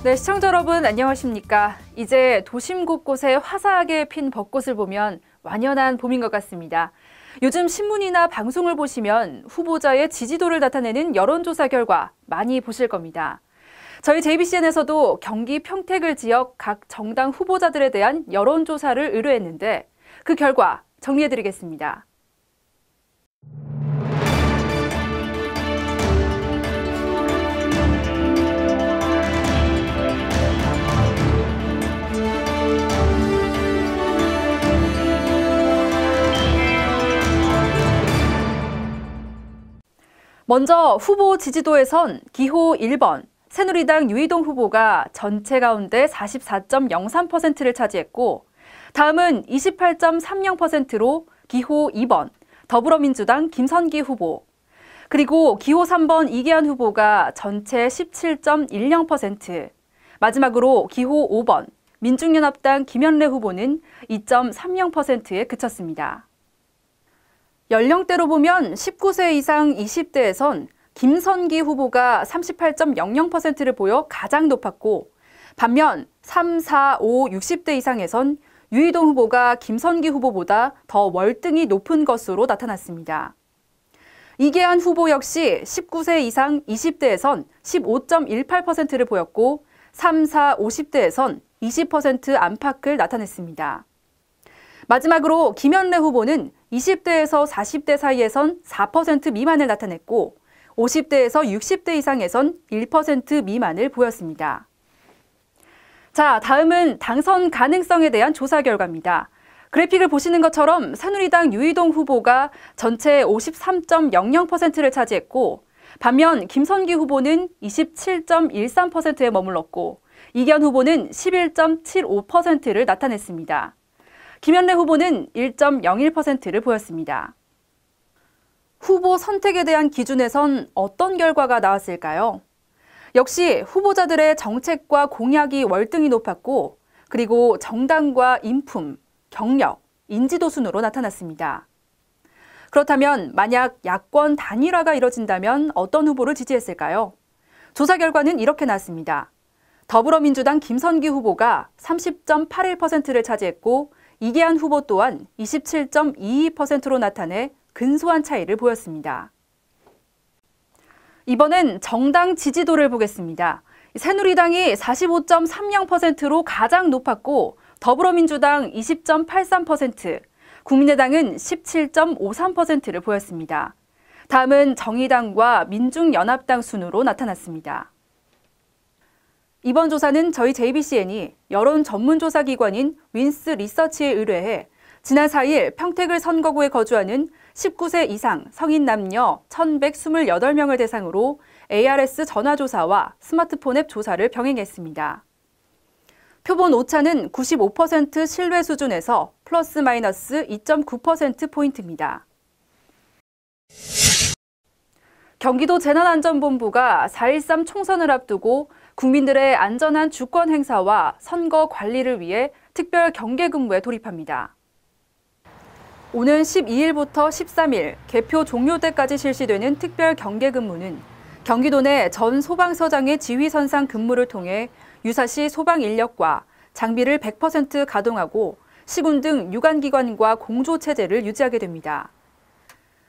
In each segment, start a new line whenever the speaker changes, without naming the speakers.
네, 시청자 여러분 안녕하십니까? 이제 도심 곳곳에 화사하게 핀 벚꽃을 보면 완연한 봄인 것 같습니다. 요즘 신문이나 방송을 보시면 후보자의 지지도를 나타내는 여론조사 결과 많이 보실 겁니다. 저희 JBCN에서도 경기 평택을 지역 각 정당 후보자들에 대한 여론조사를 의뢰했는데 그 결과 정리해드리겠습니다. 먼저 후보 지지도에선 기호 1번 새누리당 유이동 후보가 전체 가운데 44.03%를 차지했고 다음은 28.30%로 기호 2번 더불어민주당 김선기 후보, 그리고 기호 3번 이계한 후보가 전체 17.10%, 마지막으로 기호 5번 민중연합당 김현래 후보는 2.30%에 그쳤습니다. 연령대로 보면 19세 이상 20대에선 김선기 후보가 38.00%를 보여 가장 높았고 반면 3, 4, 5, 60대 이상에선 유이동 후보가 김선기 후보보다 더 월등히 높은 것으로 나타났습니다. 이계한 후보 역시 19세 이상 20대에선 15.18%를 보였고 3, 4, 50대에선 20% 안팎을 나타냈습니다. 마지막으로 김현래 후보는 20대에서 40대 사이에선 4% 미만을 나타냈고 50대에서 60대 이상에선 1% 미만을 보였습니다. 자, 다음은 당선 가능성에 대한 조사 결과입니다. 그래픽을 보시는 것처럼 새누리당 유이동 후보가 전체 53.00%를 차지했고 반면 김선기 후보는 27.13%에 머물렀고 이계한 후보는 11.75%를 나타냈습니다. 김현래 후보는 1.01%를 보였습니다. 후보 선택에 대한 기준에선 어떤 결과가 나왔을까요? 역시 후보자들의 정책과 공약이 월등히 높았고 그리고 정당과 인품, 경력, 인지도 순으로 나타났습니다. 그렇다면 만약 야권 단일화가 이뤄진다면 어떤 후보를 지지했을까요? 조사 결과는 이렇게 나왔습니다. 더불어민주당 김선기 후보가 30.81%를 차지했고 이계한 후보 또한 27.22%로 나타내 근소한 차이를 보였습니다. 이번엔 정당 지지도를 보겠습니다. 새누리당이 45.30%로 가장 높았고 더불어민주당 20.83%, 국민의당은 17.53%를 보였습니다. 다음은 정의당과 민중연합당 순으로 나타났습니다. 이번 조사는 저희 JBCN이 여론 전문조사 기관인 윈스 리서치에 의뢰해 지난 4일 평택을 선거구에 거주하는 19세 이상 성인 남녀 1,128명을 대상으로 ARS 전화조사와 스마트폰 앱 조사를 병행했습니다. 표본 오차는 95% 신뢰 수준에서 플러스 마이너스 2.9%포인트입니다. 경기도 재난안전본부가 4.13 총선을 앞두고 국민들의 안전한 주권 행사와 선거 관리를 위해 특별 경계근무에 돌입합니다. 오는 12일부터 13일 개표 종료 때까지 실시되는 특별 경계근무는 경기도 내 전 소방서장의 지휘선상 근무를 통해 유사시 소방 인력과 장비를 100% 가동하고 시군 등 유관기관과 공조체제를 유지하게 됩니다.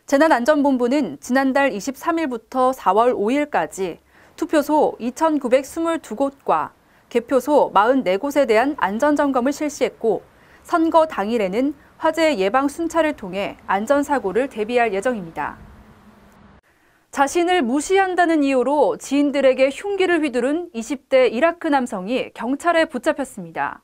재난안전본부는 지난달 23일부터 4월 5일까지 투표소 2,922곳과 개표소 44곳에 대한 안전점검을 실시했고 선거 당일에는 화재 예방 순찰을 통해 안전사고를 대비할 예정입니다. 자신을 무시한다는 이유로 지인들에게 흉기를 휘두른 20대 이라크 남성이 경찰에 붙잡혔습니다.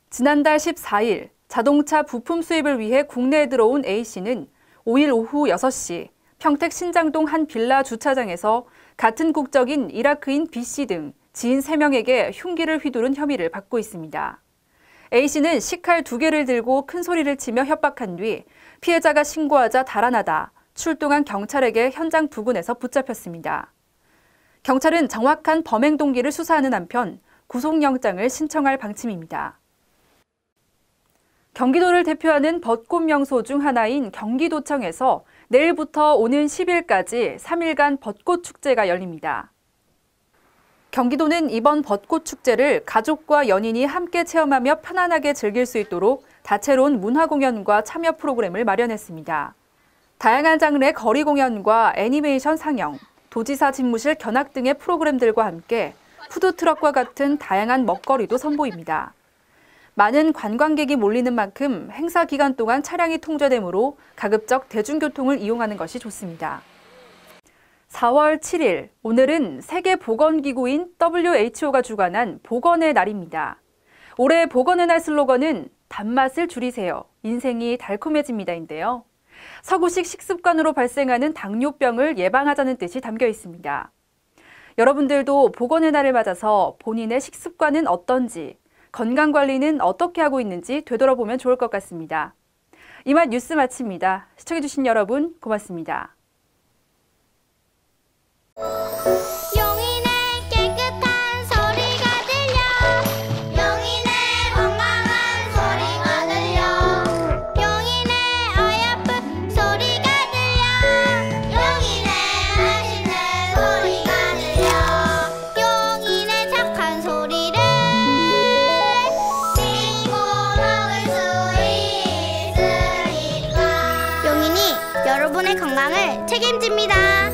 지난달 14일 자동차 부품 수입을 위해 국내에 들어온 A씨는 5일 오후 6시 평택 신장동 한 빌라 주차장에서 같은 국적인 이라크인 B씨 등 지인 3명에게 흉기를 휘두른 혐의를 받고 있습니다. A씨는 식칼 2개를 들고 큰 소리를 치며 협박한 뒤 피해자가 신고하자 달아나다 출동한 경찰에게 현장 부근에서 붙잡혔습니다. 경찰은 정확한 범행 동기를 수사하는 한편 구속영장을 신청할 방침입니다. 경기도를 대표하는 벚꽃 명소 중 하나인 경기도청에서 내일부터 오는 10일까지 3일간 벚꽃 축제가 열립니다. 경기도는 이번 벚꽃 축제를 가족과 연인이 함께 체험하며 편안하게 즐길 수 있도록 다채로운 문화 공연과 참여 프로그램을 마련했습니다. 다양한 장르의 거리 공연과 애니메이션 상영, 도지사 집무실 견학 등의 프로그램들과 함께 푸드트럭과 같은 다양한 먹거리도 선보입니다. 많은 관광객이 몰리는 만큼 행사 기간 동안 차량이 통제되므로 가급적 대중교통을 이용하는 것이 좋습니다. 4월 7일, 오늘은 세계보건기구인 WHO가 주관한 보건의 날입니다. 올해 보건의 날 슬로건은 단맛을 줄이세요. 인생이 달콤해집니다인데요. 서구식 식습관으로 발생하는 당뇨병을 예방하자는 뜻이 담겨 있습니다. 여러분들도 보건의 날을 맞아서 본인의 식습관은 어떤지, 건강관리는 어떻게 하고 있는지 되돌아보면 좋을 것 같습니다. 이만 뉴스 마칩니다. 시청해주신 여러분 고맙습니다.
용인의 깨끗한 소리가 들려 용인의 건강한 소리가 들려 용인의 어여쁜 소리가 들려 용인의 맛있는 소리가 들려 용인의 착한 소리를 듣고 먹을 수 있으니까 용인이 여러분의 건강을 책임집니다.